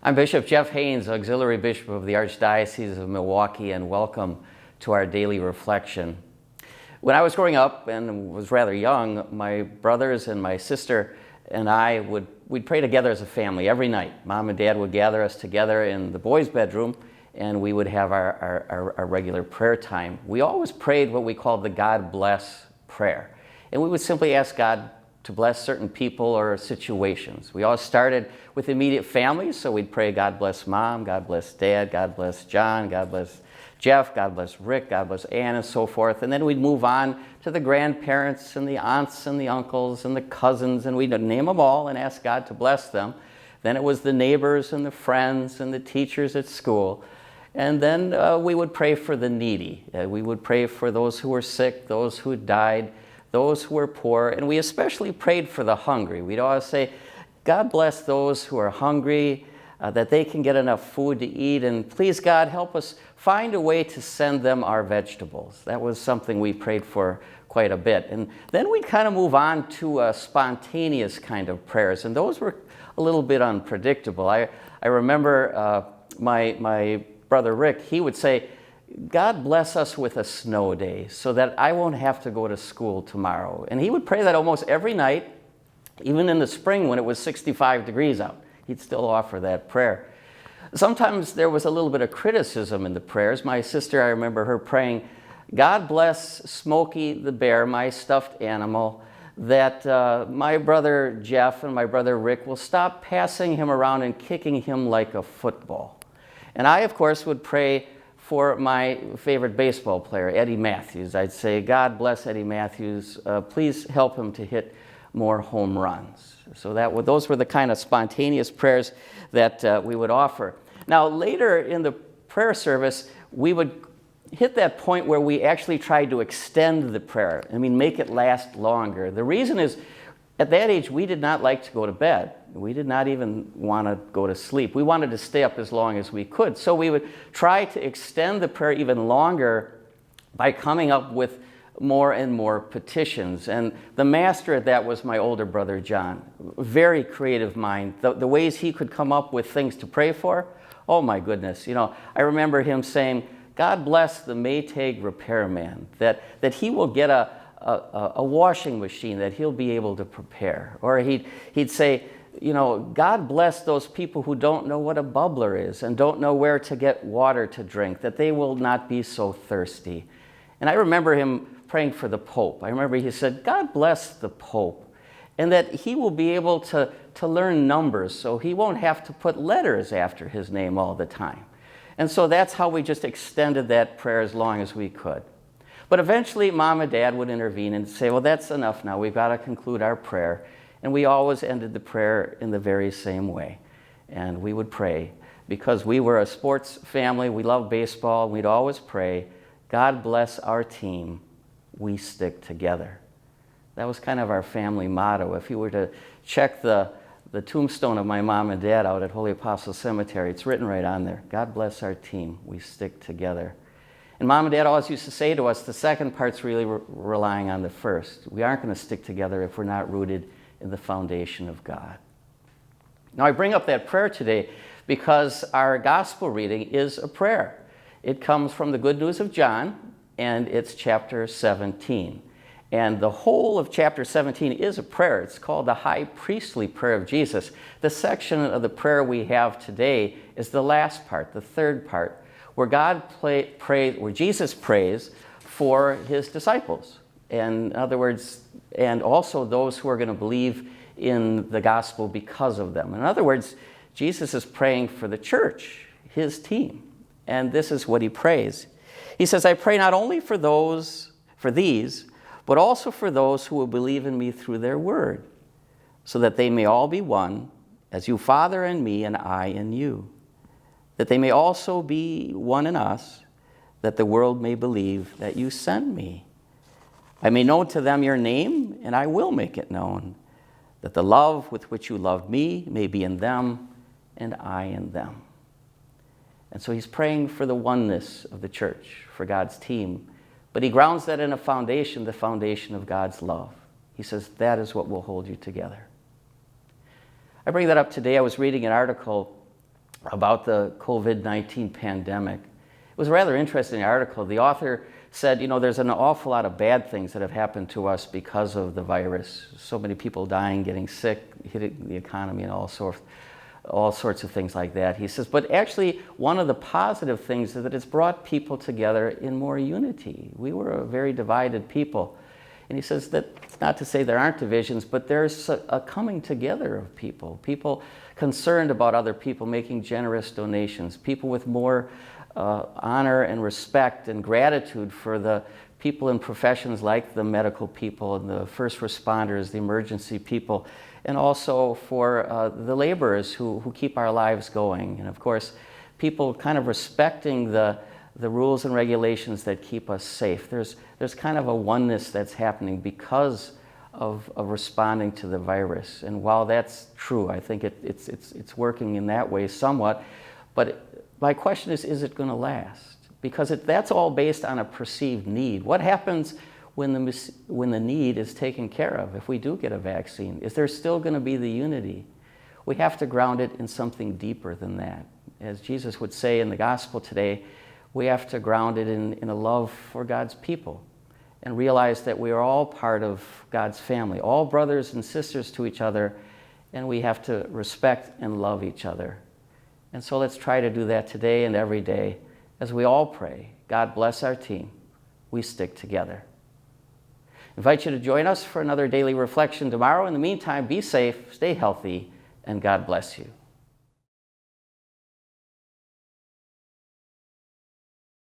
I'm Bishop Jeff Haines, Auxiliary Bishop of the Archdiocese of Milwaukee, and welcome to our daily reflection. When I was growing up and was rather young, my brothers and my sister and I we'd pray together as a family every night. Mom and Dad would gather us together in the boys' bedroom, and we would have our regular prayer time. We always prayed what we called the God bless prayer. And we would simply ask God to bless certain people or situations. We all started with immediate families, so we'd pray, God bless Mom, God bless Dad, God bless John, God bless Jeff, God bless Rick, God bless Ann, and so forth. And then we'd move on to the grandparents and the aunts and the uncles and the cousins, and we'd name them all and ask God to bless them. Then it was the neighbors and the friends and the teachers at school. And then we would pray for the needy. We would pray for those who were sick, those who had died, those who were poor, and we especially prayed for the hungry. We'd always say, God bless those who are hungry, that they can get enough food to eat, and please God, help us find a way to send them our vegetables. That was something we prayed for quite a bit. And then we'd kind of move on to spontaneous kind of prayers, and those were a little bit unpredictable. I remember my brother Rick, he would say, God bless us with a snow day so that I won't have to go to school tomorrow. And he would pray that almost every night, even in the spring when it was 65 degrees out. He'd still offer that prayer. Sometimes there was a little bit of criticism in the prayers. My sister, I remember her praying, God bless Smokey the bear, my stuffed animal, that my brother Jeff and my brother Rick will stop passing him around and kicking him like a football. And I, of course, would pray for my favorite baseball player, Eddie Matthews. I'd say, God bless Eddie Matthews. Please help him to hit more home runs. So those were the kind of spontaneous prayers that we would offer. Now, later in the prayer service, we would hit that point where we actually tried to extend the prayer. Make it last longer. The reason is, at that age, we did not like to go to bed. We did not even want to go to sleep. We wanted to stay up as long as we could. So we would try to extend the prayer even longer by coming up with more and more petitions. And the master at that was my older brother, John. Very creative mind. The ways he could come up with things to pray for, oh my goodness. I remember him saying, God bless the Maytag repairman, that he will get a washing machine that he'll be able to prepare. Or he'd say, God bless those people who don't know what a bubbler is and don't know where to get water to drink, that they will not be so thirsty. And I remember him praying for the Pope. I remember he said, God bless the Pope, and that he will be able to learn numbers so he won't have to put letters after his name all the time. And so that's how we just extended that prayer as long as we could. But eventually, Mom and Dad would intervene and say, well, that's enough now. We've got to conclude our prayer. And we always ended the prayer in the very same way. And we would pray, because we were a sports family, we loved baseball, we'd always pray, God bless our team, we stick together. That was kind of our family motto. If you were to check the tombstone of my mom and dad out at Holy Apostles Cemetery, it's written right on there, God bless our team, we stick together. And Mom and Dad always used to say to us, the second part's really relying on the first. We aren't going to stick together if we're not rooted in the foundation of God. Now, I bring up that prayer today because our gospel reading is a prayer. It comes from the Good News of John, and it's chapter 17. And the whole of chapter 17 is a prayer. It's called the High Priestly Prayer of Jesus. The section of the prayer we have today is the last part, the third part, where where Jesus prays for his disciples. And in other words, and also those who are going to believe in the gospel because of them. In other words, Jesus is praying for the church, his team. And this is what he prays. He says, I pray not only for these, but also for those who will believe in me through their word, so that they may all be one, as you, Father, in me, and I in you, that they may also be one in us, that the world may believe that you sent me. I may know to them your name, and I will make it known, that the love with which you loved me may be in them, and I in them. And so he's praying for the oneness of the church, for God's team. But he grounds that in a foundation, the foundation of God's love. He says, that is what will hold you together. I bring that up today. I was reading an article about the COVID-19 pandemic. It was a rather interesting article. The author said, there's an awful lot of bad things that have happened to us because of the virus. So many people dying, getting sick, hitting the economy, and all sorts of things like that. He says, but actually one of the positive things is that it's brought people together in more unity. We were a very divided people. And he says that, not to say there aren't divisions, but there's a coming together of people concerned about other people, making generous donations, people with more honor and respect and gratitude for the people in professions like the medical people and the first responders, the emergency people, and also for the laborers who keep our lives going. And of course, people kind of respecting the rules and regulations that keep us safe. There's kind of a oneness that's happening because of responding to the virus. And while that's true, I think it's working in that way somewhat. But my question is it going to last? Because that's all based on a perceived need. What happens when the need is taken care of? If we do get a vaccine, is there still going to be the unity? We have to ground it in something deeper than that. As Jesus would say in the gospel today, we have to ground it in a love for God's people and realize that we are all part of God's family, all brothers and sisters to each other, and we have to respect and love each other. And so let's try to do that today and every day as we all pray, God bless our team. We stick together. I invite you to join us for another daily reflection tomorrow. In the meantime, be safe, stay healthy, and God bless you.